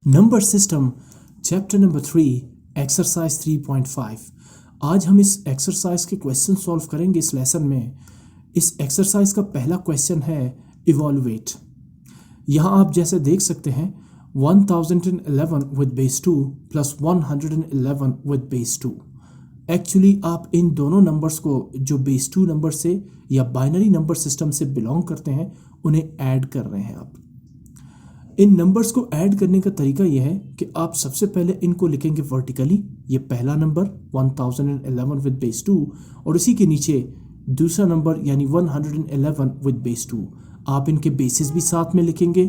Number system chapter number 3 exercise 3.5। आज हम इस एक्सरसाइज के क्वेश्चन सॉल्व करेंगे इस लेसन में। इस एक्सरसाइज का पहला क्वेश्चन है इवॉल्यूएट। यहाँ आप जैसे देख सकते हैं 1011 with base 2 plus 111 with base 2। Actually आप इन दोनों नंबर्स को जो बेस 2 नंबर से या बाइनरी नंबर सिस्टम से बिलोंग करते हैं उन्हें ऐड कर रहे हैं आप। इन नंबर्स को ऐड करने का तरीका यह है कि आप सबसे पहले इनको लिखेंगे वर्टिकली। ये पहला नंबर 1011 विद बेस 2 और उसी के नीचे दूसरा नंबर यानी 111 विद बेस 2। आप इनके बेसिस भी साथ में लिखेंगे।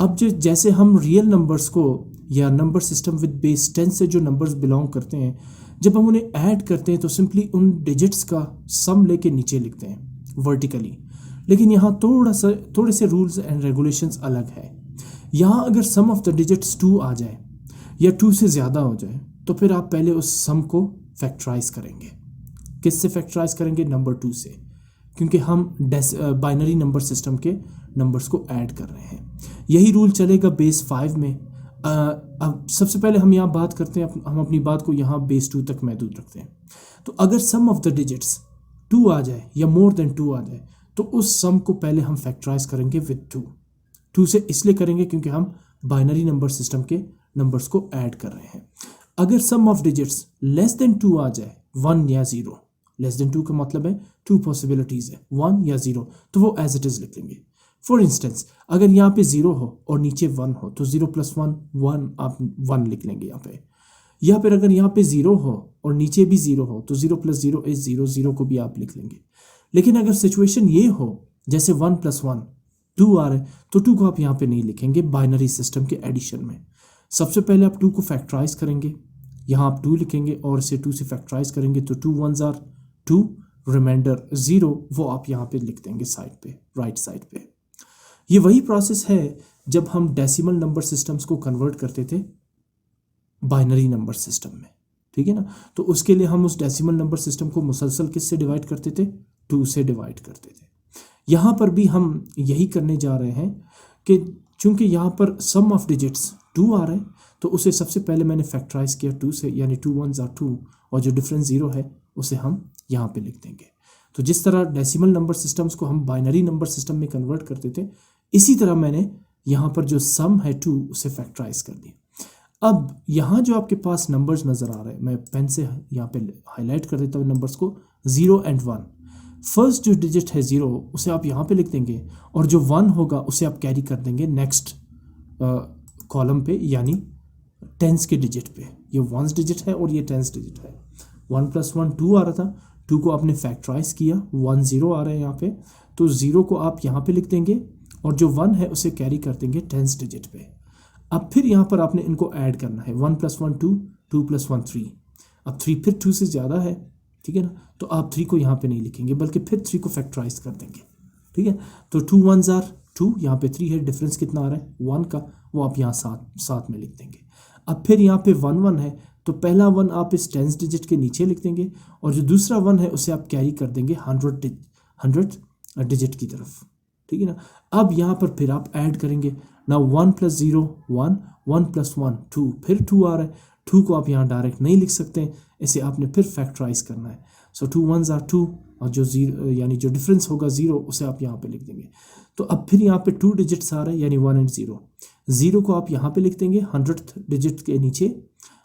अब जो जैसे हम रियल नंबर्स को या नंबर सिस्टम विद बेस 10 से जो नंबर्स बिलोंग करते हैं, जब हम उन्हें ऐड करते हैं तो सिंपली उन डिजिट्स का सम लेके नीचे लिखते हैं वर्टिकली। लेकिन यहाँ थोड़े से रूल्स एंड रेगुलेशंस अलग है। यहाँ अगर सम ऑफ द डिजिट्स 2 आ जाए या 2 से ज़्यादा हो जाए तो फिर आप पहले उस सम को फैक्टराइज करेंगे। किससे फैक्टराइज करेंगे? नंबर 2 से, क्योंकि हम बाइनरी नंबर सिस्टम के नंबर्स को ऐड कर रहे हैं। यही रूल चलेगा बेस 5 में। अब सबसे पहले हम यहाँ बात करते हैं, हम अपनी बात को यहाँ बेस 2 तक महदूद रखते हैं। तो अगर सम ऑफ द डिजिट्स 2 आ जाए या मोर देन 2 आ जाए तो उस सम को पहले हम फैक्टराइज करेंगे विद 2 से इसलिए करेंगे क्योंकि हम बाइनरी नंबर सिस्टम के नंबर्स को ऐड कर रहे हैं। अगर sum of digits less than 2 आ जाए, 1 या 0, लेस देन 2 का मतलब है 2 पॉसिबिलिटीज है, 1 या 0, तो वो एज इट इज लिख लेंगे। फॉर इंस्टेंस अगर यहाँ पे 0 हो और नीचे 1 हो तो 0 + 1 1, आप 1 लिख लेंगे यहाँ पे। या फिर अगर यहाँ पे 0 हो और नीचे भी 0 हो तो 0 + 0 = 0, 0 को भी आप लिख लेंगे। लेकिन अगर सिचुएशन ये हो जैसे 1 + 1 2 आ रहा है तो 2 को आप यहाँ पे नहीं लिखेंगे बाइनरी सिस्टम के एडिशन में। सबसे पहले आप 2 को फैक्टराइज करेंगे, यहाँ आप 2 लिखेंगे और इसे 2 से फैक्टराइज करेंगे तो 2 1s are 2, रिमाइंडर 0 वो आप यहाँ पे लिख देंगे साइड पे, राइट साइड पे। ये वही प्रोसेस है जब हम डेसिमल नंबर सिस्टम्स को कन्वर्ट करते थे बाइनरी नंबर सिस्टम में, ठीक है ना। तो उसके लिए हम उस डेसिमल नंबर सिस्टम को मुसलसल किससे डिवाइड करते थे? 2 से डिवाइड करते थे। यहाँ पर भी हम यही करने जा रहे हैं कि चूंकि यहाँ पर सम ऑफ डिजिट्स 2 आ रहा है तो उसे सबसे पहले मैंने फैक्टराइज किया 2 से, यानी 2 1s are 2 और जो डिफरेंस 0 है उसे हम यहाँ पे लिख देंगे। तो जिस तरह डेसिमल नंबर सिस्टम्स को हम बाइनरी नंबर सिस्टम में कन्वर्ट करते थे, इसी तरह मैंने यहाँ पर जो सम है 2 उसे फैक्टराइज कर दिया। अब यहाँ जो आपके पास नंबर्स नज़र आ रहे हैं, मैं पेन से यहाँ पे हाईलाइट कर देता हूँ नंबर्स को, 0 and 1। फर्स्ट जो डिजिट है 0 उसे आप यहाँ पे लिख देंगे और जो 1 होगा उसे आप कैरी कर देंगे नेक्स्ट कॉलम पे, यानी टेंस के डिजिट पे। ये 1s डिजिट है और ये 10s डिजिट है। 1 + 1 2 आ रहा था, 2 को आपने फैक्टराइज किया, 1 0 आ रहा है यहाँ पे, तो 0 को आप यहाँ पे लिख देंगे और जो 1 है उसे कैरी कर देंगे 10s डिजिट पे। अब फिर यहाँ पर आपने इनको ऐड करना है, 1 + 1 2, 2 + 1 3। अब 3 फिर 2 से ज़्यादा है, ठीक है ना, तो आप 3 को यहाँ पे नहीं लिखेंगे बल्कि फिर 3 को फैक्टराइज कर देंगे, ठीक है। तो 2 1s are 2, यहाँ पे 3 है, डिफरेंस कितना आ रहा है 1 का, वो आप यहाँ साथ में लिख देंगे। अब फिर यहाँ पे 1 1 है तो पहला 1 आप इस 10s डिजिट के नीचे लिख देंगे और जो दूसरा 1 है उसे आप कैरी कर देंगे 100 डिजिट की तरफ, ठीक है ना। अब यहाँ पर फिर आप ऐड करेंगे ना, 1 + 0 1, 1 + 1 2, फिर 2 आ रहा है, 2 को आप यहाँ डायरेक्ट नहीं लिख सकते, इसे आपने फिर फैक्टराइज करना है। सो 2 1s are 2 और जो 0 यानी जो डिफरेंस होगा 0 उसे आप यहाँ पे लिख देंगे। तो अब फिर यहाँ पे 2 डिजिट्स आ रहे हैं यानी 1 and 0। 0 को आप यहाँ पे लिख देंगे 100th डिजिट के नीचे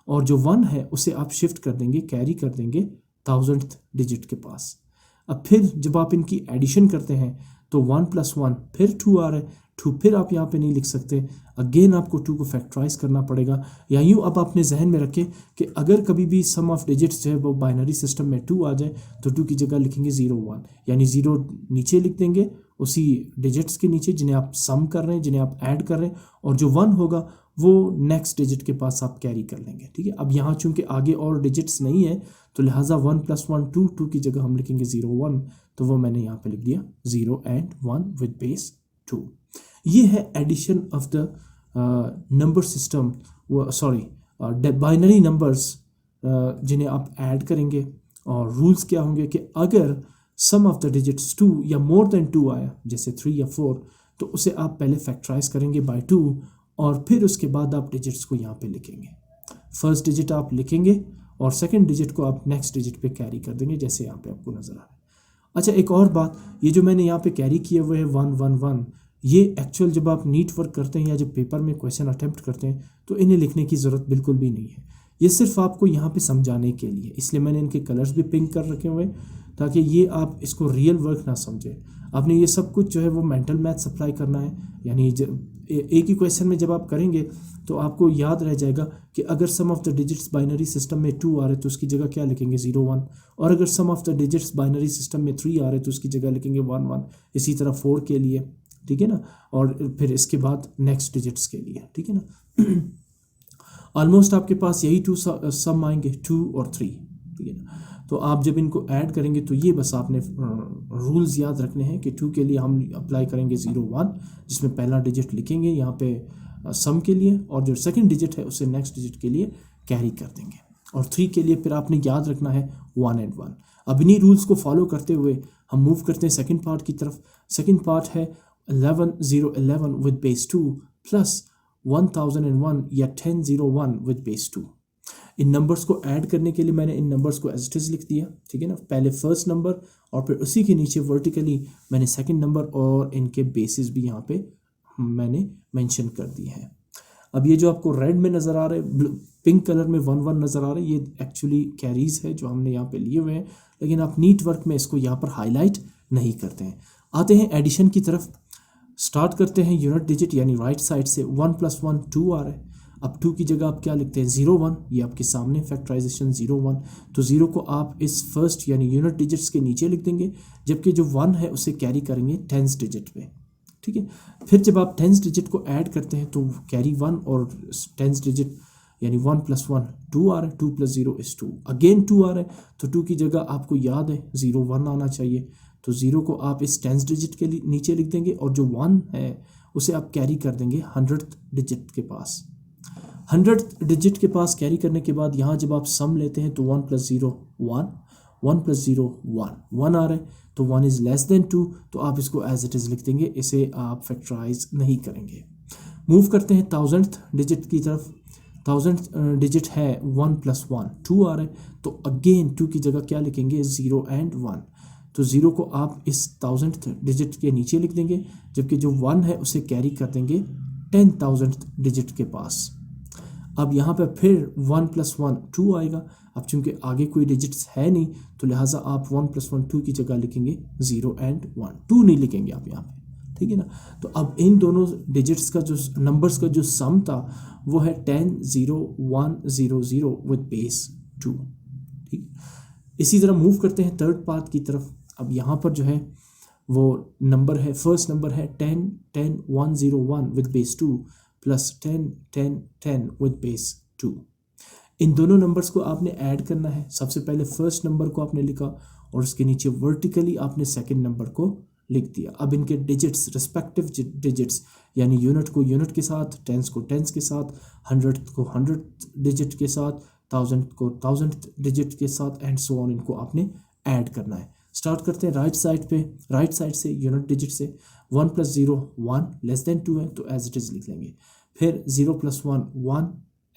और जो 1 है उसे आप शिफ्ट कर देंगे, कैरी कर देंगे 1000th डिजिट के पास। अब फिर जब आप इनकी एडिशन करते हैं तो 1 + 1 फिर 2 आ रहा है, 2 फिर आप यहाँ पे नहीं लिख सकते, अगेन आपको 2 को फैक्टराइज करना पड़ेगा। या यूँ अब अपने जहन में रखें कि अगर कभी भी सम ऑफ डिजिट्स जो है वो बाइनरी सिस्टम में 2 आ जाए तो 2 की जगह लिखेंगे 0 1, यानी 0 नीचे लिख देंगे उसी डिजिट्स के नीचे जिन्हें आप सम कर रहे हैं, जिन्हें आप ऐड कर रहे हैं, और जो 1 होगा वो नेक्स्ट डिजिट के पास आप कैरी कर लेंगे, ठीक है। अब यहाँ चूंकि आगे और डिजिट्स नहीं है तो लिहाजा 1 + 1 2, 2 की जगह हम लिखेंगे 0 1, तो वो मैंने यहाँ पे लिख दिया 0 and 1 विद बेस 2। ये है addition of the number system, sorry binary numbers जिन्हें आप ऐड करेंगे। और रूल्स क्या होंगे कि अगर सम ऑफ द डिजिट्स 2 या मोर देन 2 आया जैसे 3 या 4 तो उसे आप पहले फैक्टराइज करेंगे बाय 2 और फिर उसके बाद आप डिजिट्स को यहाँ पे लिखेंगे। फर्स्ट डिजिट आप लिखेंगे और सेकंड डिजिट को आप नेक्स्ट डिजिट पे कैरी कर देंगे, जैसे यहाँ पे आपको नज़र आ रहा है। अच्छा, एक और बात, ये जो मैंने यहाँ पे कैरी किए हुए हैं 111, ये एक्चुअल जब आप नीट वर्क करते हैं या जब पेपर में क्वेश्चन अटेम्प्ट करते हैं तो इन्हें लिखने की ज़रूरत बिल्कुल भी नहीं है। ये सिर्फ आपको यहाँ पे समझाने के लिए, इसलिए मैंने इनके कलर्स भी पिंक कर रखे हुए हैं ताकि ये आप इसको रियल वर्क ना समझें। आपने ये सब कुछ जो है वो मेंटल मैथ्स अप्लाई करना है, यानी एक ही क्वेश्चन में जब आप करेंगे तो आपको याद रह जाएगा कि अगर sum of the digits binary system में 2 आ रहे तो उसकी जगह क्या लिखेंगे 0 1, और अगर sum of the digits binary system में 3 आ रहे तो उसकी जगह लिखेंगे 1 1। इसी तरह 4 के लिए, ठीक है ना, और फिर इसके बाद नेक्स्ट डिजिट्स के लिए, ठीक है ना। ऑलमोस्ट आपके पास यही 2 सम आएंगे, 2 और 3, ठीक है ना। तो आप जब इनको ऐड करेंगे तो ये बस आपने रूल्स याद रखने हैं कि 2 के लिए हम अप्लाई करेंगे 0 1, जिसमें पहला डिजिट लिखेंगे यहाँ पे सम के लिए, और जो सेकंड डिजिट है उसे नेक्स्ट डिजिट के लिए कैरी कर देंगे। और 3 के लिए फिर आपने याद रखना है 1 and 1। अब इन्हीं रूल्स को फॉलो करते हुए हम मूव करते हैं सेकंड पार्ट की तरफ। सेकंड पार्ट है 11011 विद बेस 2 प्लस 1001 या 1001 विद बेस 2। इन नंबर्स को ऐड करने के लिए मैंने इन नंबर्स को एज इट इज लिख दिया, ठीक है ना। पहले फर्स्ट नंबर और फिर उसी के नीचे वर्टिकली मैंने सेकंड नंबर और इनके बेसिस भी यहाँ पे मैंने मेंशन कर दिए हैं। अब ये जो आपको रेड में नज़र आ रहे हैं, पिंक कलर में 1 1 नज़र आ रहे हैं, ये एक्चुअली कैरीज है जो हमने यहाँ पे लिए हुए हैं, लेकिन आप नीट वर्क में इसको यहाँ पर हाईलाइट नहीं करते हैं। आते हैं एडिशन की तरफ। स्टार्ट करते हैं यूनिट डिजिट यानी राइट साइड से। 1 + 1 2 आ रहा है। अब 2 की जगह आप क्या लिखते हैं 0 1, ये आपके सामने फैक्टराइजेशन 0 1, तो 0 को आप इस फर्स्ट यानी यूनिट डिजिट्स के नीचे लिख देंगे, जबकि जो 1 है उसे कैरी करेंगे 10th डिजिट पे, ठीक है। फिर जब आप 10th डिजिट को ऐड करते हैं तो कैरी 1 और 10th डिजिट यानी 1 + 1 2 आ रहा है, 2 + 0 is 2, अगेन 2 आ रहा है, तो 2 की जगह आपको याद है 0 1 आना चाहिए, तो 0 को आप इस 10th डिजिट के नीचे लिख देंगे, और जो 1 है उसे आप कैरी कर देंगे 100th डिजिट के पास। 100th डिजिट के पास कैरी करने के बाद यहाँ जब आप सम लेते हैं तो 1 + 0 1, 1 + 0 1, 1 आ रहा है, तो 1 is less than 2, तो आप इसको एज इट इज़ लिख देंगे, इसे आप फैक्टराइज नहीं करेंगे। मूव करते हैं 1000th डिजिट की तरफ। 1000th डिजिट है 1 + 1 2 आ रहा है, तो अगेन 2 की जगह क्या लिखेंगे 0 and 1, तो 0 को आप इस 1000th डिजिट के नीचे लिख देंगे, जबकि जो 1 है उसे कैरी कर देंगे 10,000th डिजिट के पास। अब यहाँ पे फिर 1 + 1 2 आएगा। अब चूंकि आगे कोई डिजिट्स है नहीं तो लिहाजा आप 1 + 1 2 की जगह लिखेंगे 0 and 1, 2 नहीं लिखेंगे आप यहाँ पे, ठीक है ना। तो अब इन दोनों डिजिट्स का जो नंबर्स का जो सम था वो है 10 0 1 0 0 विद बेस 2, ठीक। इसी तरह मूव करते हैं थर्ड पार्ट की तरफ। अब यहाँ पर जो है वो नंबर है, फर्स्ट नंबर है 10 10 1 0 1 with base 2 plus 10 10 10 with base 2। इन दोनों नंबर्स को आपने ऐड करना है। सबसे पहले फर्स्ट नंबर को आपने लिखा और उसके नीचे वर्टिकली आपने सेकंड नंबर को लिख दिया। अब इनके डिजिट्स, रिस्पेक्टिव डिजिट्स, यानी यूनिट को यूनिट के साथ, टेंस को टेंस के साथ, 100 को 100 डिजिट के साथ, 1000 को 1000 डिजिट के साथ, एंड सो ऑन, इनको आपने ऐड करना है। स्टार्ट करते हैं राइट साइड पे, राइट साइड से यूनिट डिजिट से। 1 + 0 1 लेस देन 2 है तो एज इट इज़ लिख लेंगे। फिर 0 + 1 1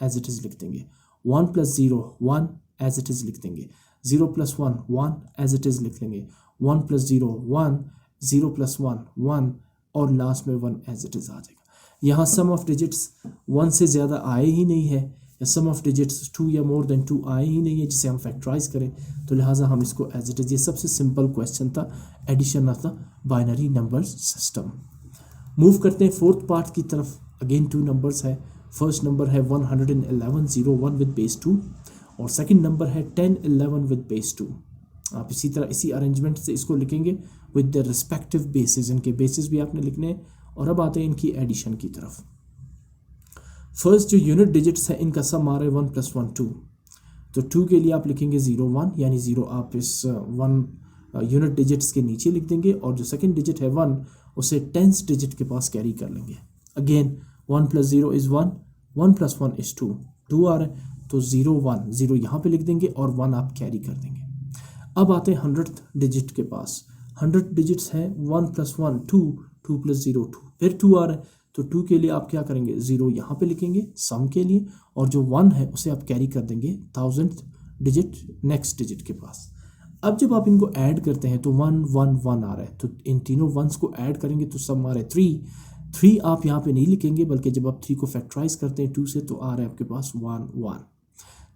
एज इट इज़ लिख देंगे। 1 + 0 1 एज इट इज़ लिख देंगे। 0 + 1 1 एज इट इज़ लिख लेंगे। 1 + 0 1, 0 + 1 1, और लास्ट में 1 एज इट इज़ आ जाएगा। यहाँ सम ऑफ डिजिट्स 1 से ज़्यादा आए ही नहीं है, या सम ऑफ डिजिट्स 2 या मोर देन 2 आए ही नहीं है जिसे हम फैक्टराइज करें, तो लिहाजा हम इसको एज इट इज़, ये सबसे सिंपल क्वेश्चन था, addition of the binary number system. Move करते हैं फोर्थ पार्ट की तरफ। अगेन 2 नंबर्स है। फर्स्ट नंबर है 111 0 1 विद बेस 2, और सेकंड नंबर है 10 11 विद बेस 2। आप इसी तरह इसी अरेंजमेंट से इसको लिखेंगे विद द रिस्पेक्टिव बेसिस, इनके बेसिस भी आपने लिखने हैं। और अब आते हैं इनकी एडिशन की तरफ। फर्स्ट जो यूनिट डिजिट्स है इनका सम आ रहा है 1 + 1 2, तो 2 के लिए आप लिखेंगे 0 1, यानी 0 आप इस 1 यूनिट डिजिट्स के नीचे लिख देंगे, और जो सेकंड डिजिट है 1 उसे 10th डिजिट के पास कैरी कर लेंगे। अगेन 1 + 0 is 1, 1 + 1 is 2, 2 आ रहा है तो 0 1 0 यहाँ पे लिख देंगे और 1 आप कैरी कर देंगे। अब आते हैं 100th डिजिट के पास। 100 डिजिट्स है 1 + 1 2, 2 + 0 2, फिर 2 आ रहा है तो 2 के लिए आप क्या करेंगे, 0 यहाँ पे लिखेंगे सम के लिए, और जो 1 है उसे आप कैरी कर देंगे 1000th डिजिट नेक्स्ट डिजिट के पास। अब जब आप इनको ऐड करते हैं तो 1 1 1 आ रहा है, तो इन तीनों वंस को ऐड करेंगे तो सम आ रहा है 3 आप यहाँ पे नहीं लिखेंगे, बल्कि जब आप 3 को फैक्टराइज करते हैं 2 से तो आ रहा है आपके पास 1 1।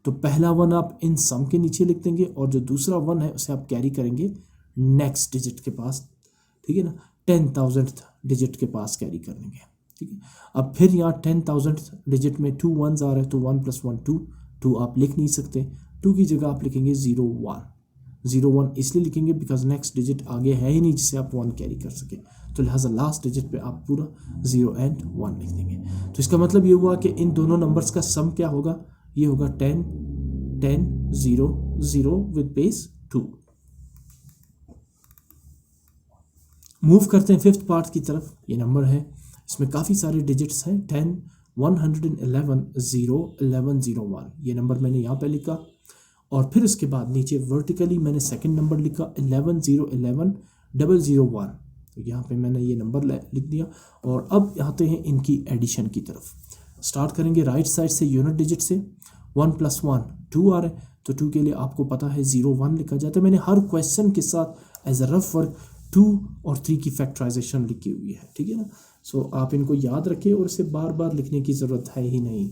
तो पहला 1 आप इन सम के नीचे लिख देंगे और जो दूसरा 1 है उसे आप कैरी करेंगे नेक्स्ट डिजिट के पास, ठीक है ना, 10,000th डिजिट के पास कैरी कर लेंगे, ठीक है। अब फिर यहाँ 10,000th डिजिट में 2 1s आ रहे हैं, तो 1 + 1 2, 2 आप लिख नहीं सकते, 2 की जगह आप लिखेंगे 0 1 इसलिए लिखेंगे बिकॉज नेक्स्ट डिजिट आगे है ही नहीं जिसे आप 1 कैरी कर सके, तो लिहाजा लास्ट डिजिट पे आप पूरा 0 एंड 1 लिख देंगे। तो इसका मतलब ये हुआ कि इन दोनों नंबर्स का सम क्या होगा, ये होगा 10 10 0 0 विद बेस 2। मूव करते हैं फिफ्थ पार्ट की तरफ। ये नंबर है, इसमें काफ़ी सारे डिजिट्स हैं, 10 111 0 11 0 1, ये नंबर मैंने यहाँ पे लिखा, और फिर उसके बाद नीचे वर्टिकली मैंने सेकंड नंबर लिखा 11 0 11 0 1, तो यहाँ पे मैंने ये नंबर लिख दिया। और अब आते हैं इनकी एडिशन की तरफ। स्टार्ट करेंगे राइट साइड से यूनिट डिजिट से, 1 + 1 2 आ रहा है, तो 2 के लिए आपको पता है 0 1 लिखा जाता है। मैंने हर क्वेश्चन के साथ एज अ रफ वर्क 2 और 3 की फैक्टराइजेशन लिखी हुई है, ठीक है ना। सो आप इनको याद रखें और इसे बार बार लिखने की ज़रूरत है ही नहीं।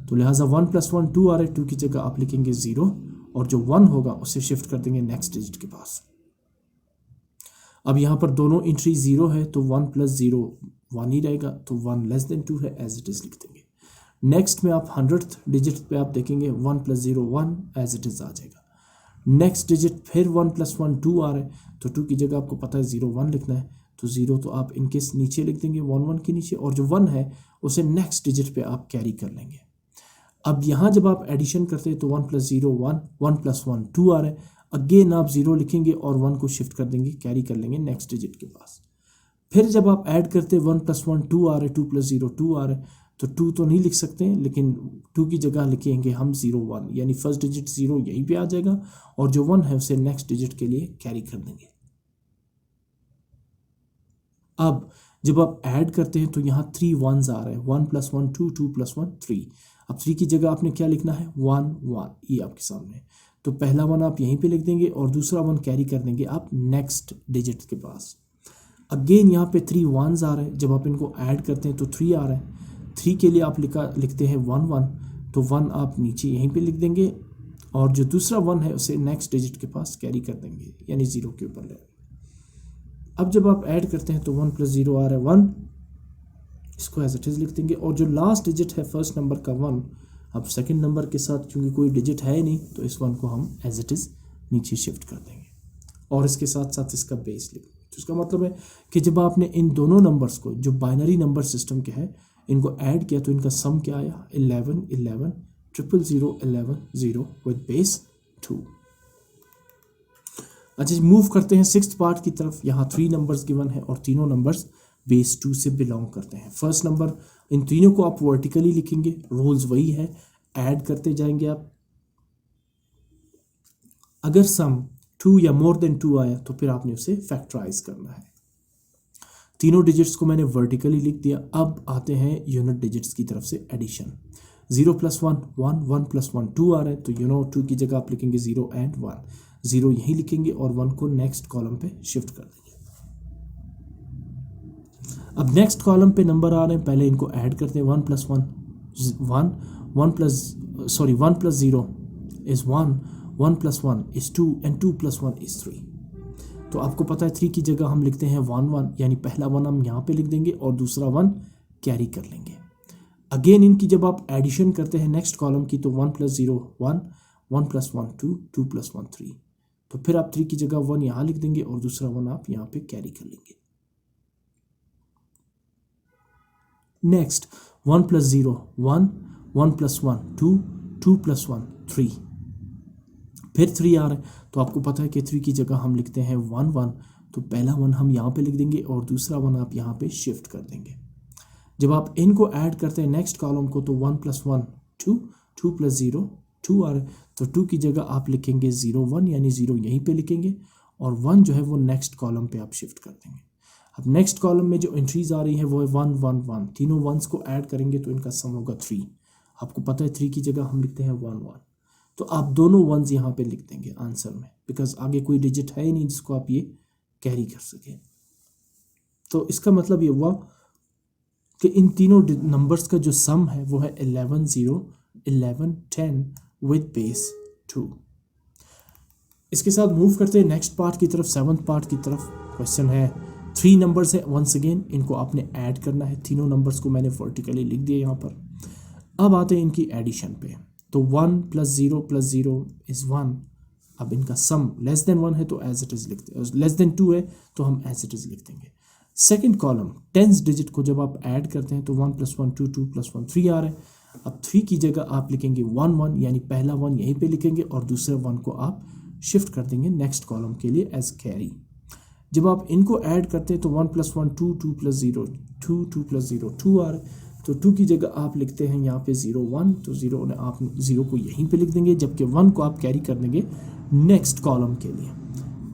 तो लिहाजा 1 + 1 2 आ रहा है, 2 की जगह आप लिखेंगे 0 और जो 1 होगा उसे शिफ्ट कर देंगे नेक्स्ट डिजिट के पास। अब यहाँ पर दोनों एंट्री 0 है, तो 1 + 0 1 ही रहेगा, तो 1 < 2 है, एज इट इज़ लिख देंगे। नेक्स्ट में आप 100th डिजिट पे आप देखेंगे 1 + 0 1 एज इट इज़ आ जाएगा। नेक्स्ट डिजिट फिर 1 + 1 2 आ रहा है, तो 2 की जगह आपको पता है 0 1 लिखना है, तो 0 तो आप इनके नीचे लिख देंगे 1 1 के नीचे, और जो 1 है उसे नेक्स्ट डिजिट पे आप कैरी कर लेंगे। अब यहाँ जब आप एडिशन करते हैं तो 1 + 0 1 1 + 1 2 आ रहा है, अगेन आप 0 लिखेंगे और 1 को शिफ्ट कर देंगे, कैरी कर लेंगे नेक्स्ट डिजिट के पास। फिर जब आप ऐड करते हैं 1 + 1 2 आ रहा है, 2 + 0 2 आ रहा है, तो 2 तो नहीं लिख सकते हैं, लेकिन 2 की जगह लिखेंगे हम 0 1, यानी फर्स्ट डिजिट 0 यहीं पे आ जाएगा और जो 1 है उसे नेक्स्ट डिजिट के लिए कैरी कर देंगे। अब जब आप ऐड करते हैं तो यहाँ 3 1s आ रहे हैं, 1 + 1 2 2 + 1 3। अब 3 की जगह आपने क्या लिखना है 1 1, ये आपके सामने, तो पहला 1 आप यहीं पे लिख देंगे और दूसरा 1 कैरी कर देंगे आप नेक्स्ट डिजिट के पास। अगेन यहाँ पे 3 1s आ रहे हैं, जब आप इनको ऐड करते हैं तो 3 आ रहा है, 3 के लिए आप लिखते हैं 1 1, तो 1 आप नीचे यहीं पे लिख देंगे और जो दूसरा 1 है उसे नेक्स्ट डिजिट के पास कैरी कर देंगे, यानी 0 के ऊपर ले। अब जब आप ऐड करते हैं तो 1 + 0 आ रहा है 1, इसको एज इट इज़ लिख देंगे, और जो लास्ट डिजिट है फर्स्ट नंबर का 1, अब सेकंड नंबर के साथ क्योंकि कोई डिजिट है ही नहीं तो इस 1 को हम एज इट इज़ नीचे शिफ्ट कर देंगे और इसके साथ साथ इसका बेस लिख देंगे। तो इसका मतलब है कि जब आपने इन दोनों नंबर्स को जो बाइनरी नंबर सिस्टम के हैं इनको ऐड किया तो इनका सम क्या आया 11 11 0 0 11 0 विद बेस 2। अच्छा, मूव करते हैं सिक्स्थ पार्ट की तरफ। यहाँ 3 नंबर्स गिवन है और तीनों नंबर्स बेस 2 से बिलोंग करते हैं। फर्स्ट नंबर, इन तीनों को आप वर्टिकली लिखेंगे, रूल्स वही है, ऐड करते जाएंगे आप। अगर सम 2 या मोर देन 2 आया तो फिर आपने उसे फैक्टराइज करना है। तीनों डिजिट्स को मैंने वर्टिकली लिख दिया। अब आते हैं यूनिट डिजिट्स की तरफ से एडिशन। 0 + 1 1 1 + 1 2 आ रहा है, तो 2 की जगह आप लिखेंगे 0 एंड 1, 0 यहीं लिखेंगे और 1 को नेक्स्ट कॉलम पे शिफ्ट कर देंगे। अब नेक्स्ट कॉलम पे नंबर आ रहे हैं, पहले इनको ऐड करते हैं। 1 + 1 1 1 + 0 is 1 1 + 1 is 2 and 2 + 1 is 3। तो आपको पता है 3 की जगह हम लिखते हैं 1 1, यानी पहला 1 हम यहाँ पे लिख देंगे और दूसरा 1 कैरी कर लेंगे। अगेन इनकी जब आप एडिशन करते हैं नेक्स्ट कॉलम की तो 1 + 0 1 1 + 1 2 2 + 1 3, तो फिर आप 3 की जगह 1 यहाँ लिख देंगे और दूसरा 1 आप यहाँ पे कैरी कर लेंगे। नेक्स्ट 1 + 0 1 1 + 1 2 2 + 1 3, फिर 3 आ रहा है, तो आपको पता है कि 3 की जगह हम लिखते हैं 1 1, तो पहला 1 हम यहाँ पे लिख देंगे और दूसरा 1 आप यहाँ पे शिफ्ट कर देंगे। जब आप इनको ऐड करते हैं नेक्स्ट कॉलम को तो 1 + 1 2 2 + 0 2 आ रहा है, तो 2 की जगह आप लिखेंगे 0 1, यानी 0 यहीं पे लिखेंगे और 1 जो है वो नेक्स्ट कॉलम पे आप शिफ्ट कर देंगे। अब नेक्स्ट कॉलम में जो एंट्रीज आ रही है वो है 1 1 1, तीनों वंस को ऐड करेंगे तो इनका सम होगा 3। आपको पता है 3 की जगह हम लिखते हैं 1 1, तो आप दोनों वंस यहाँ पे लिख देंगे आंसर में, बिकॉज आगे कोई डिजिट है ही नहीं जिसको आप ये कैरी कर सकें। तो इसका मतलब ये हुआ कि इन तीनों नंबर्स का जो सम है वो है 11 0 11 10 विद बेस 2। इसके साथ मूव करते हैं नेक्स्ट पार्ट की तरफ, 7th पार्ट की तरफ। क्वेश्चन है 3 नंबर्स है, वंस अगेन इनको आपने ऐड करना है। तीनों नंबर्स को मैंने वर्टिकली लिख दिया यहाँ पर। अब आते हैं इनकी एडिशन पे। तो 1 + 0 + 0 इज़ 1। अब इनका सम लेस देन 1 है तो एज इट इज़ लिखते हैं, लेस देन 2 है तो हम एज इट इज़ लिख देंगे। सेकेंड कॉलम 10 डिजिट को जब आप ऐड करते हैं तो 1 + 1 2 2 + 1 3 आ रहा है। अब 3 की जगह आप लिखेंगे 1 1, यानी पहला 1 यहीं पे लिखेंगे और दूसरे 1 को आप शिफ्ट कर देंगे नेक्स्ट कॉलम के लिए एज कैरी। जब आप इनको ऐड करते हैं तो 1 + 1 2 2 + 0 2 2 + 0 2 आ रहा है। तो 2 की जगह आप लिखते हैं यहाँ पे 0 1, तो 0 ने आप 0 को यहीं पे लिख देंगे, जबकि 1 को आप कैरी कर देंगे नेक्स्ट कॉलम के लिए।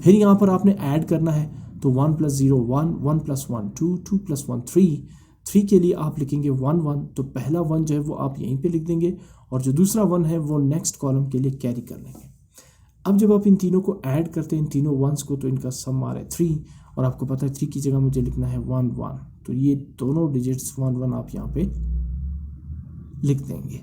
फिर यहाँ पर आपने ऐड करना है तो 1 + 0 1 1 + 1 2 2 + 1 3 3 के लिए आप लिखेंगे 1 1, तो पहला 1 जो है वो आप यहीं पे लिख देंगे और जो दूसरा 1 है वो नेक्स्ट कॉलम के लिए कैरी कर लेंगे। अब जब आप इन तीनों को ऐड करते हैं, इन तीनों वंस को, तो इनका सम आ रहा है 3 और आपको पता है 3 की जगह मुझे लिखना है 1 1, तो ये दोनों डिजिट्स 1 1 आप यहाँ पे लिख देंगे।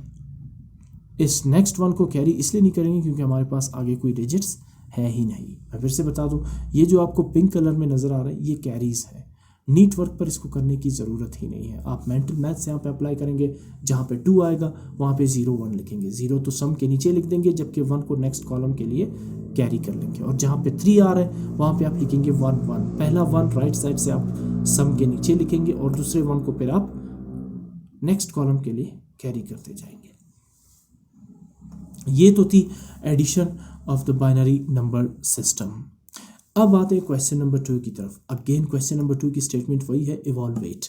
इस नेक्स्ट 1 को कैरी इसलिए नहीं करेंगे क्योंकि हमारे पास आगे कोई डिजिट्स है ही नहीं। मैं फिर से बता दूं, ये जो आपको पिंक कलर में नज़र आ रहा है ये कैरीज है। नीट वर्क पर इसको करने की ज़रूरत ही नहीं है। आप मेंटल मैथ्स यहाँ पे अप्लाई करेंगे, जहाँ पे 2 आएगा वहाँ पे 0 1 लिखेंगे, 0 तो सम के नीचे लिख देंगे, जबकि 1 को नेक्स्ट कॉलम के लिए कैरी कर लेंगे। और जहाँ पे 3 आ रहा है वहाँ पे आप लिखेंगे 1 1, पहला 1 राइट साइड से आप सम के नीचे लिखेंगे और दूसरे 1 को फिर आप नेक्स्ट कॉलम के लिए कैरी करते जाएंगे। ये तो थी addition of the binary number system. अब आते हैं क्वेश्चन नंबर 2 की तरफ। अगेन क्वेश्चन नंबर 2 की स्टेटमेंट वही है, इवॉल्वेट,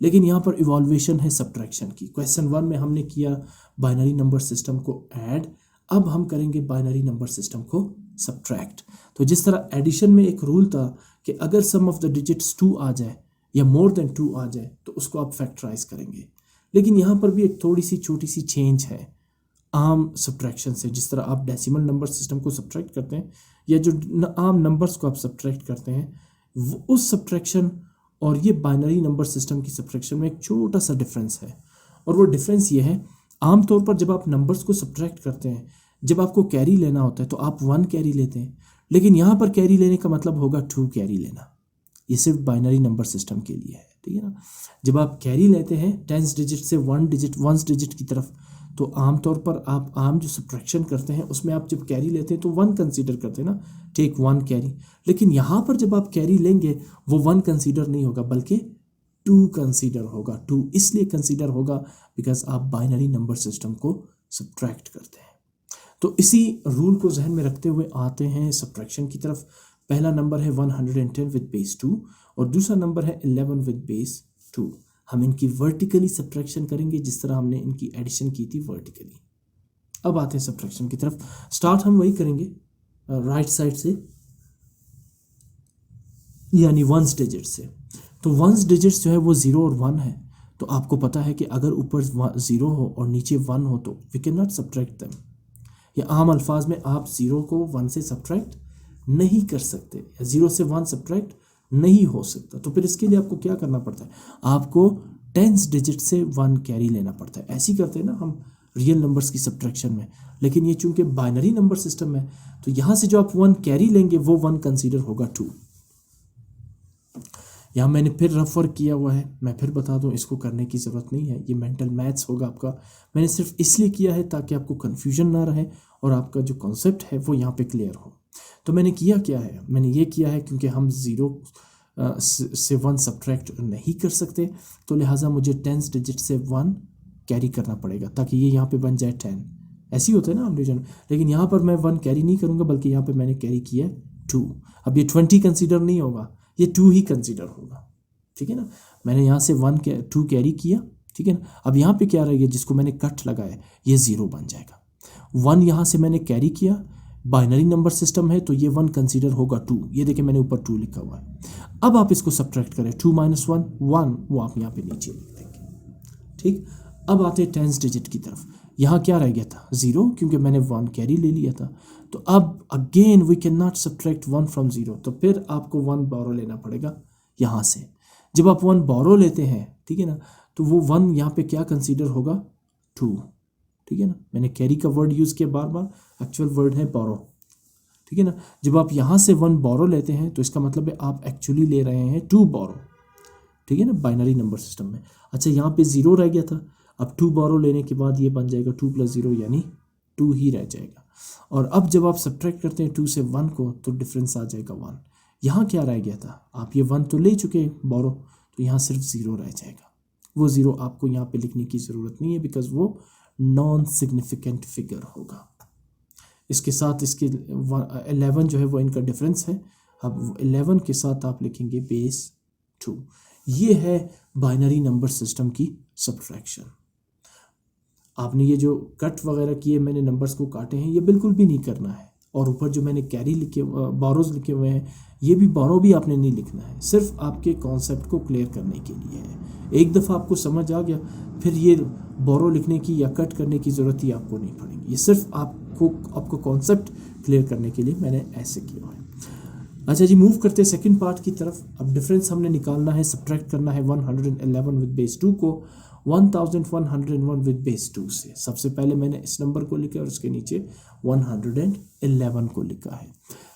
लेकिन यहाँ पर इवॉल्वेशन है सब्ट्रैक्शन की। क्वेश्चन 1 में हमने किया बाइनरी नंबर सिस्टम को ऐड, अब हम करेंगे बाइनरी नंबर सिस्टम को सब्ट्रैक्ट। तो जिस तरह एडिशन में एक रूल था कि अगर सम ऑफ द डिजिट्स 2 आ जाए या मोर देन 2 आ जाए तो उसको आप फैक्टराइज करेंगे, लेकिन यहाँ पर भी एक थोड़ी सी छोटी सी चेंज है आम सब्ट्रैक्शन से। जिस तरह आप डेसिमल नंबर सिस्टम को सब्ट्रैक्ट करते हैं या जो आम नंबर्स को आप सब्ट्रैक्ट करते हैं, उस सब्ट्रैक्शन और ये बाइनरी नंबर सिस्टम की सब्ट्रैक्शन में एक छोटा सा डिफरेंस है। और वो डिफरेंस ये है, आमतौर पर जब आप नंबर्स को सब्ट्रैक्ट करते हैं, जब आपको कैरी लेना होता है तो आप 1 कैरी लेते हैं, लेकिन यहाँ पर कैरी लेने का मतलब होगा 2 कैरी लेना। ये सिर्फ बाइनरी नंबर सिस्टम के लिए है, ठीक है ना। जब आप कैरी लेते हैं 10 डिजिट से 1 डिजिट की तरफ, तो आमतौर पर आप आम जो सब्ट्रैक्शन करते हैं उसमें आप जब कैरी लेते हैं तो 1 कंसीडर करते हैं ना, टेक 1 कैरी। लेकिन यहाँ पर जब आप कैरी लेंगे वो 1 कंसीडर नहीं होगा बल्कि 2 कंसीडर होगा। 2 इसलिए कंसीडर होगा बिकॉज आप बाइनरी नंबर सिस्टम को सब्ट्रैक्ट करते हैं। तो इसी रूल को जहन में रखते हुए आते हैं सब्ट्रैक्शन की तरफ। पहला नंबर है 110 विद बेस 2 और दूसरा नंबर है 11 विद बेस 2। हम इनकी वर्टिकली सब्ट्रैक्शन करेंगे जिस तरह हमने इनकी एडिशन की थी वर्टिकली। अब आते हैं सब्ट्रैक्शन की तरफ। स्टार्ट हम वही करेंगे राइट साइड से, यानी वंस डिजिट से। तो वंस डिजिट्स जो है वो 0 और 1 है। तो आपको पता है कि अगर ऊपर 0 हो और नीचे 1 हो तो we can not subtract them, या आम अल्फाज में आप 0 को 1 से सब्ट्रैक्ट नहीं कर सकते, या 0 से 1 सब्ट्रैक्ट नहीं हो सकता। तो फिर इसके लिए आपको क्या करना पड़ता है, आपको 10 डिजिट से 1 कैरी लेना पड़ता है। ऐसे ही करते हैं ना हम रियल नंबर्स की सब्ट्रैक्शन में, लेकिन ये चूंकि बाइनरी नंबर सिस्टम है तो यहाँ से जो आप 1 कैरी लेंगे वो 1 कंसीडर होगा 2। यहाँ मैंने फिर रफ वर्क किया हुआ है, मैं फिर बता दूँ, इसको करने की ज़रूरत नहीं है, ये मेंटल मैथ्स होगा आपका। मैंने सिर्फ इसलिए किया है ताकि आपको कन्फ्यूजन ना रहे और आपका जो कॉन्सेप्ट है वो यहाँ पे क्लियर हो। तो मैंने किया क्या है, मैंने ये किया है क्योंकि हम 0 से 1 सब्ट्रैक्ट नहीं कर सकते, तो लिहाजा मुझे 10 डिजिट से 1 कैरी करना पड़ेगा ताकि ये यहाँ पे बन जाए 10। ऐसे ही होता है ना हम डिवीजन, लेकिन यहाँ पर मैं 1 कैरी नहीं करूँगा बल्कि यहाँ पे मैंने कैरी किया 2। अब ये 20 कंसीडर नहीं होगा, ये 2 ही कंसीडर होगा, ठीक है ना। मैंने यहाँ से 2 कैरी किया, ठीक है ना। अब यहाँ पे क्या रहेगा, जिसको मैंने कट लगाया ये 0 बन जाएगा। 1 यहाँ से मैंने कैरी किया, बाइनरी नंबर सिस्टम है तो ये 1 कंसीडर होगा 2, ये देखिए मैंने ऊपर 2 लिखा हुआ है। अब आप इसको सब्ट्रैक्ट करें, 2 माइनस 1 1, वो आप यहाँ पे नीचे लिख देंगे। ठीक, अब आते हैं टेंस डिजिट की तरफ। यहाँ क्या रह गया था 0, क्योंकि मैंने 1 कैरी ले लिया था। तो अब again we can not subtract 1 from 0, तो फिर आपको 1 बोरो लेना पड़ेगा यहाँ से। जब आप 1 बोरो लेते हैं, ठीक है ना, तो वो 1 यहाँ पे क्या कंसीडर होगा 2, ठीक है ना। मैंने कैरी का वर्ड यूज़ किया बार बार, एक्चुअल वर्ड है बोरो, ठीक है ना। जब आप यहाँ से 1 बोरो लेते हैं तो इसका मतलब है आप एक्चुअली ले रहे हैं 2 बोरो, ठीक है ना, बाइनरी नंबर सिस्टम में। अच्छा, यहाँ पे 0 रह गया था, अब 2 बोरो लेने के बाद ये बन जाएगा 2 + 0 यानी 2 ही रह जाएगा। और अब जब आप सब्ट्रैक्ट करते हैं 2 से 1 को तो डिफरेंस आ जाएगा 1। यहाँ क्या रह गया था, आप ये 1 तो ले चुके हैं बोरो, तो यहाँ सिर्फ 0 रह जाएगा। वो 0 आपको यहाँ पे लिखने की ज़रूरत नहीं है, बिकॉज वो नॉन सिग्निफिकेंट फिगर होगा। इसके साथ इसके 11 जो है वो इनका डिफरेंस है। अब 11 के साथ आप लिखेंगे बेस 2। ये है बाइनरी नंबर सिस्टम की सब्ट्रैक्शन। आपने ये जो कट वगैरह किए, मैंने नंबर्स को काटे हैं, ये बिल्कुल भी नहीं करना है। और ऊपर जो मैंने कैरी लिखे, बोरोज लिखे हुए हैं, ये भी बोरो भी आपने नहीं लिखना है, सिर्फ आपके कॉन्सेप्ट को क्लियर करने के लिए है। एक दफ़ा आपको समझ आ गया, फिर ये बोरो लिखने की या कट करने की ज़रूरत ही आपको नहीं पड़ेगी। ये सिर्फ आपको कॉन्सेप्ट क्लियर करने के लिए मैंने ऐसे किया है। अच्छा जी, मूव करते हैं सेकंड पार्ट की तरफ। अब डिफरेंस हमने निकालना है, सब्ट्रैक्ट करना है 111 विद बेस 2 को 1101 विद बेस 2 से। सबसे पहले मैंने इस नंबर को लिखा और उसके नीचे 111 को लिखा है।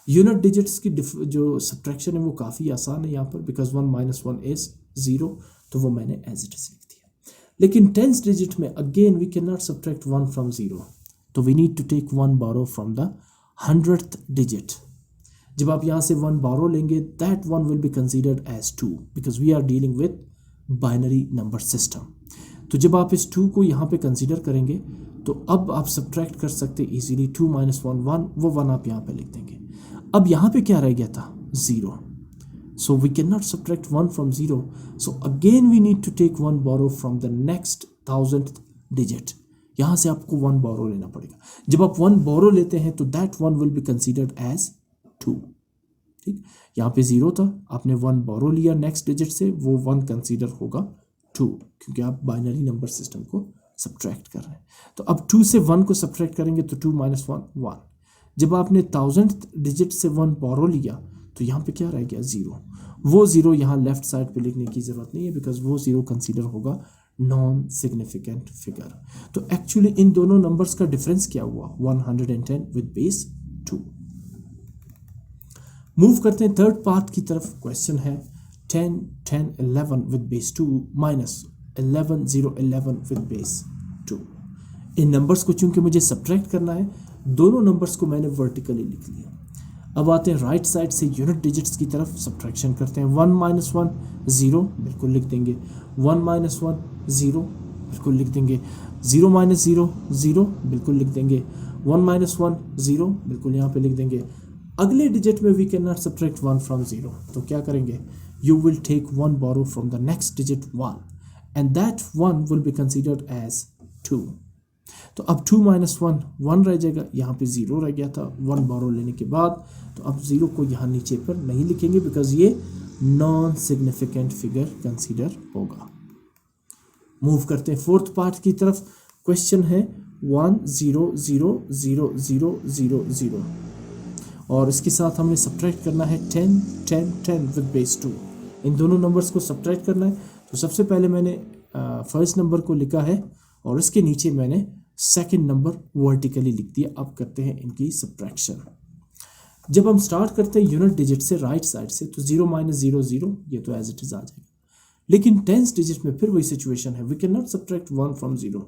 यूनिट डिजिट्स की जो सब्ट्रैक्शन है वो काफ़ी आसान है यहाँ पर, बिकॉज 1 - 1 इज 0, तो वो मैंने एज इट इज लिख दिया। लेकिन टेंस डिजिट में again we can not subtract 1 from 0, तो we need to take 1 borrow from the 100th digit. जब आप यहाँ से 1 बोरो लेंगे, that 1 will be considered as 2, because we are dealing with binary number system. तो जब आप इस 2 को यहाँ पे कंसीडर करेंगे तो अब आप सब्ट्रैक्ट कर सकते इजीली। 2 - 1 1, वो 1 आप यहाँ पे लिख देंगे। अब यहाँ पे क्या रह गया था 0, so we can not subtract 1 from 0, so again we need to take 1 borrow from the next 1000th digit. यहाँ से आपको 1 बोरो लेना पड़ेगा। जब आप 1 बोरो लेते हैं तो that 1 will be considered as 2। ठीक, यहाँ पे 0 था, आपने 1 बोरो लिया नेक्स्ट डिजिट से, वो 1 कंसीडर होगा 2, क्योंकि आप बाइनरी नंबर सिस्टम को सब्ट्रैक्ट कर रहे हैं। तो अब 2 से 1 को सब्ट्रैक्ट करेंगे तो 2 - 1 1। जब आपने 1000th डिजिट से 1 बोरो लिया तो यहाँ पे क्या रह गया 0। वो 0 यहाँ लेफ्ट साइड पे लिखने की ज़रूरत नहीं है, बिकॉज वो 0 कंसीडर होगा नॉन सिग्निफिकेंट फिगर। तो एक्चुअली इन दोनों नंबर्स का डिफरेंस क्या हुआ 110 विद बेस 2। मूव करते हैं थर्ड पार्ट की तरफ। क्वेश्चन है 10 10 11 with base 2 minus 11 0 11 with base 2। In numbers को चूंकि मुझे सब्ट्रैक्ट करना है, दोनों नंबर्स को मैंने वर्टिकली लिख लिया। अब आते हैं राइट साइड से यूनिट डिजिट्स की तरफ, सब्ट्रैक्शन करते हैं। 1 - 1 0 बिल्कुल लिख देंगे, 1 - 1 0 बिल्कुल लिख देंगे, 0 - 0 0 बिल्कुल लिख देंगे, 1 - 1 0 बिल्कुल यहाँ पे लिख देंगे। अगले डिजिट में we can not subtract 1 from 0, तो क्या करेंगे, you will take 1 borrow from the next digit 1 and that 1 will be considered as 2। तो अब 2 - 1 1 रह जाएगा, यहाँ पे 0 रह गया था 1 बोरो लेने के बाद। तो अब 0 को यहाँ नीचे पर नहीं लिखेंगे, बिकॉज ये नॉन सिग्निफिकेंट फिगर कंसीडर होगा। मूव करते हैं फोर्थ पार्ट की तरफ। क्वेश्चन है 1 0 0 0 0 0 0 और इसके साथ हमने सब्ट्रैक्ट करना है 10 10 10 विद बेस 2। इन दोनों नंबर्स को सब्ट्रैक्ट करना है। तो सबसे पहले मैंने फर्स्ट नंबर को लिखा है और इसके नीचे मैंने सेकंड नंबर वर्टिकली लिख दिया। अब करते हैं इनकी सब्ट्रैक्शन। जब हम स्टार्ट करते हैं यूनिट डिजिट से राइट साइड से, तो 0 - 0 0 ये तो एज इट इज आ जाएगा। लेकिन टेंस डिजिट में फिर वही सिचुएशन है, we can not subtract 1 from 0,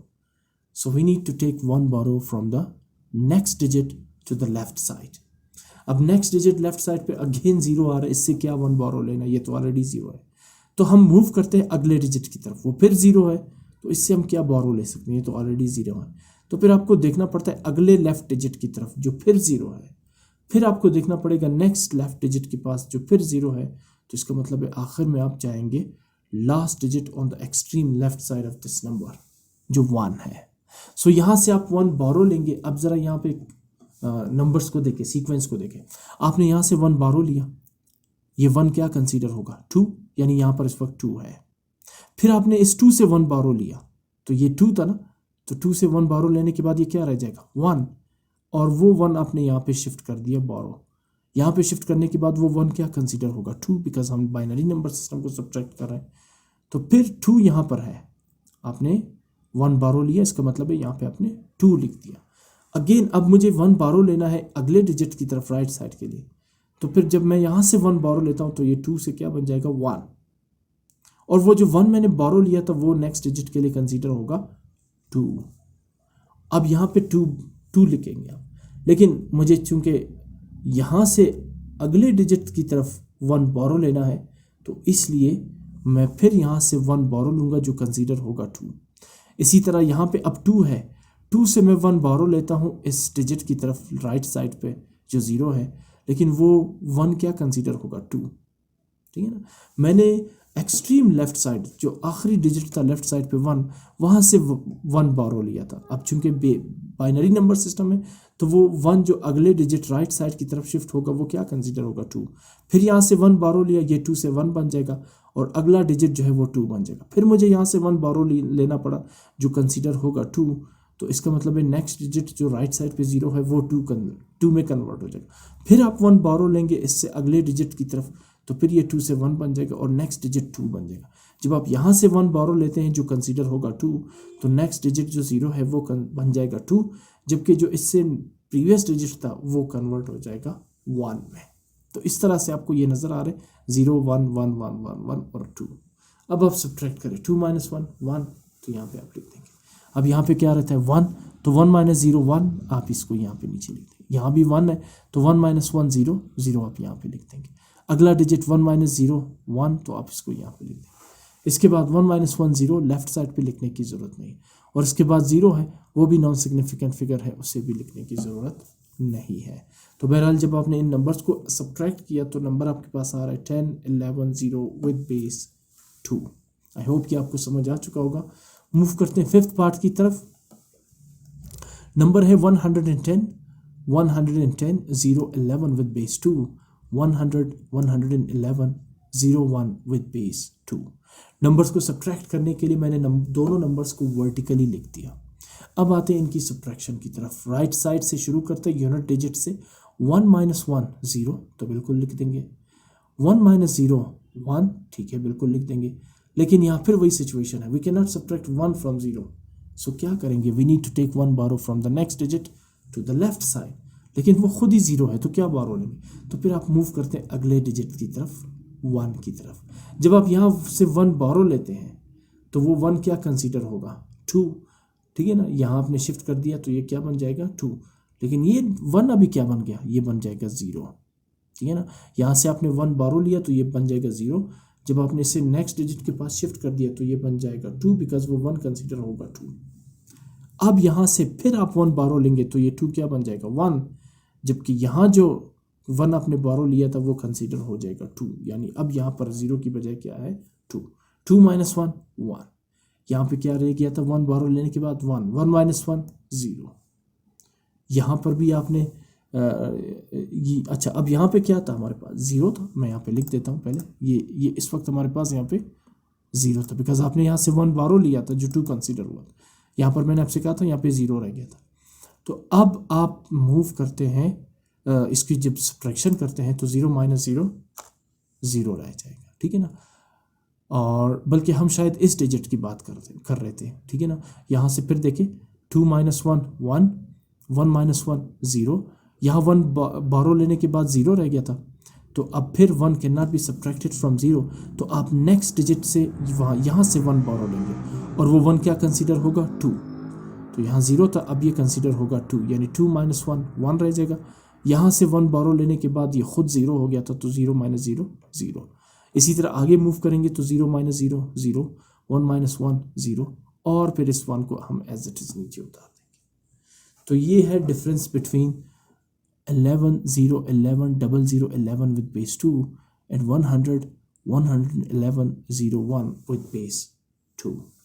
so we need to take 1 borrow from the next digit to the left side. अब नेक्स्ट डिजिट लेफ्ट साइड पे अगेन 0 आ रहा है, इससे क्या 1 बोरो लेना, ये तो ऑलरेडी 0 है। तो हम मूव करते हैं अगले डिजिट की तरफ, वो फिर 0 है, तो इससे हम क्या बोरो ले सकते हैं, ये तो ऑलरेडी 0 है। तो फिर आपको देखना पड़ता है अगले लेफ्ट डिजिट की तरफ जो फिर 0 है, फिर आपको देखना पड़ेगा नेक्स्ट लेफ्ट डिजिट के पास जो फिर 0 है। तो इसका मतलब है आखिर में आप जाएंगे last digit on the extreme left side of this number जो 1 है। सो यहाँ से आप 1 बोरो लेंगे। अब ज़रा यहाँ पे नंबर्स को देखें, सीक्वेंस को देखें। आपने यहाँ से 1 बारो लिया, ये 1 क्या कंसीडर होगा 2, यानी यहाँ पर इस वक्त 2 है। फिर आपने इस 2 से 1 बारो लिया, तो ये 2 था ना, तो 2 से 1 बारो लेने के बाद ये क्या रह जाएगा 1, और वो 1 आपने यहाँ पे शिफ्ट कर दिया बारो। यहाँ पे शिफ्ट करने के बाद वो 1 क्या कंसीडर होगा 2, बिकॉज हम बाइनरी नंबर सिस्टम को सब्ट्रैक्ट कर रहे हैं। तो फिर 2 यहाँ पर है, आपने 1 बारो लिया, इसका मतलब है यहाँ पे आपने 2 लिख दिया। अगेन अब मुझे 1 बारो लेना है अगले डिजिट की तरफ राइट साइड के लिए, तो फिर जब मैं यहाँ से 1 बारो लेता हूँ तो ये 2 से क्या बन जाएगा 1, और वो जो 1 मैंने बारो लिया था वो नेक्स्ट डिजिट के लिए कंसीडर होगा 2। अब यहाँ पे 2 लिखेंगे आप, लेकिन मुझे चूंकि यहाँ से अगले डिजिट की तरफ 1 बारो लेना है, तो इसलिए मैं फिर यहाँ से 1 बारो लूँगा जो कंसीडर होगा 2। इसी तरह यहाँ पे अब 2 है, 2 से मैं 1 बारो लेता हूँ इस डिजिट की तरफ राइट साइड पे जो 0 है, लेकिन वो 1 क्या कंसीडर होगा 2, ठीक है ना। मैंने एक्सट्रीम लेफ्ट साइड जो आखिरी डिजिट था लेफ्ट साइड पे 1, वहाँ से 1 बारो लिया था। अब चूंकि बाइनरी नंबर सिस्टम है तो वो 1 जो अगले डिजिट राइट साइड की तरफ शिफ्ट होगा वो क्या कंसीडर होगा 2। फिर यहाँ से 1 बारो लिया, ये 2 से 1 बन जाएगा और अगला डिजिट जो है वो 2 बन जाएगा। फिर मुझे यहाँ से 1 बारो लेना पड़ा जो कंसीडर होगा 2, तो इसका मतलब है नेक्स्ट डिजिट जो राइट साइड पे 0 है वो 2 में कन्वर्ट हो जाएगा। फिर आप 1 बारो लेंगे इससे अगले डिजिट की तरफ, तो फिर ये 2 से 1 बन जाएगा और नेक्स्ट डिजिट 2 बन जाएगा। जब आप यहाँ से 1 बारो लेते हैं जो कंसीडर होगा 2, तो नेक्स्ट डिजिट जो 0 है वो बन जाएगा 2, जबकि जो इससे प्रीवियस डिजिट था वो कन्वर्ट हो जाएगा 1 में। तो इस तरह से आपको ये नज़र आ रहा है 0 1 1 1 1 1 और 2। अब आप सब्ट्रैक्ट करें 2 - 1 1, तो यहाँ पे आप लिख देंगे। अब यहाँ पे क्या रहता है 1, तो 1 - 0 1, आप इसको यहाँ पे नीचे लिख देंगे। यहाँ भी 1 है तो 1 - 1 0 0 आप यहाँ पे लिख देंगे। अगला डिजिट 1 - 0 1, तो आप इसको यहाँ पे लिख देंगे। इसके बाद 1 - 1 0 लेफ्ट साइड पे लिखने की ज़रूरत नहीं, और इसके बाद 0 है वो भी नॉन सिग्निफिकेंट फिगर है, उसे भी लिखने की ज़रूरत नहीं है। तो बहरहाल जब आपने इन नंबर्स को सब्ट्रैक्ट किया तो नंबर आपके पास आ रहा है 10 11 0 विद बेस 2। आई होप कि आपको समझ आ चुका होगा। मूव करते हैं फिफ्थ पार्ट की तरफ। नंबर है 110 110 0 11 with base 2, 100 111 0 1 with base 2। Numbers को सब्ट्रैक्ट करने के लिए मैंने दोनों नंबर्स को वर्टिकली लिख दिया। अब आते हैं इनकी सब्ट्रैक्शन की तरफ। राइट साइड से शुरू करते हैं यूनिट डिजिट से। 1 - 1 0, तो बिल्कुल लिख देंगे। 1 - 0 1, ठीक है, बिल्कुल लिख देंगे। लेकिन यहाँ फिर वही सिचुएशन है, we can not subtract 1 from 0, so क्या करेंगे, we need to take 1 borrow from the next digit to the left side, लेकिन वो खुद ही 0 है तो क्या बारो लेंगे। तो फिर आप मूव करते हैं अगले डिजिट की तरफ 1 की तरफ। जब आप यहाँ से 1 बारो लेते हैं तो वो 1 क्या कंसीडर होगा 2, ठीक है ना। यहाँ आपने शिफ्ट कर दिया तो ये क्या बन जाएगा 2, लेकिन ये 1 अभी क्या बन गया, ये बन जाएगा 0, ठीक है ना। यहाँ से आपने 1 बारो लिया तो ये बन जाएगा 0। जब आपने इसे नेक्स्ट डिजिट के पास शिफ्ट कर दिया तो ये बन जाएगा 2, बिकॉज वो 1 कंसीडर होगा 2। अब यहाँ से फिर आप 1 बारो लेंगे तो ये 2 क्या बन जाएगा 1, जबकि यहाँ जो 1 आपने बारो लिया था वो कंसीडर हो जाएगा 2, यानी अब यहाँ पर 0 की बजाय क्या है 2। 2 - 1 1, यहाँ पे क्या रह गया था 1 बारो लेने के बाद 1 1 - 1 0। यहाँ पर भी आपने अच्छा, अब यहाँ पे क्या था हमारे पास 0 था, मैं यहाँ पे लिख देता हूँ पहले। ये इस वक्त हमारे पास यहाँ पे 0 था, बिकॉज आपने यहाँ से 1 बारो लिया था जो 2 कंसीडर हुआ था। यहाँ पर मैंने आपसे कहा था यहाँ पे 0 रह गया था। तो अब आप मूव करते हैं, इसकी जब सब्ट्रैक्शन करते हैं तो 0 - 0 0 रह जाएगा, ठीक है ना। और बल्कि हम शायद इस डिजिट की बात कर रहे थे, ठीक है ना। यहाँ से फिर देखें 2 - 1 1 1 - 1 0, यहाँ 1 बारो लेने के बाद 0 रह गया था। तो अब फिर 1 can not be subtracted from 0, तो आप नेक्स्ट डिजिट से यहाँ से 1 बारो लेंगे और वो 1 क्या कंसीडर होगा 2। तो यहाँ 0 था, अब ये कंसीडर होगा 2, यानी 2 - 1 1 रह जाएगा। यहाँ से 1 बारो लेने के बाद ये खुद 0 हो गया था, तो 0 - 0 0। इसी तरह आगे मूव करेंगे तो 0 - 0 0, 1 - 1 0, और फिर इस 1 को हम एज इट इज़ नीचे उतार देंगे। तो ये है difference between 11 0 11 00 11 with base 2 and 100 111 01 with base 2।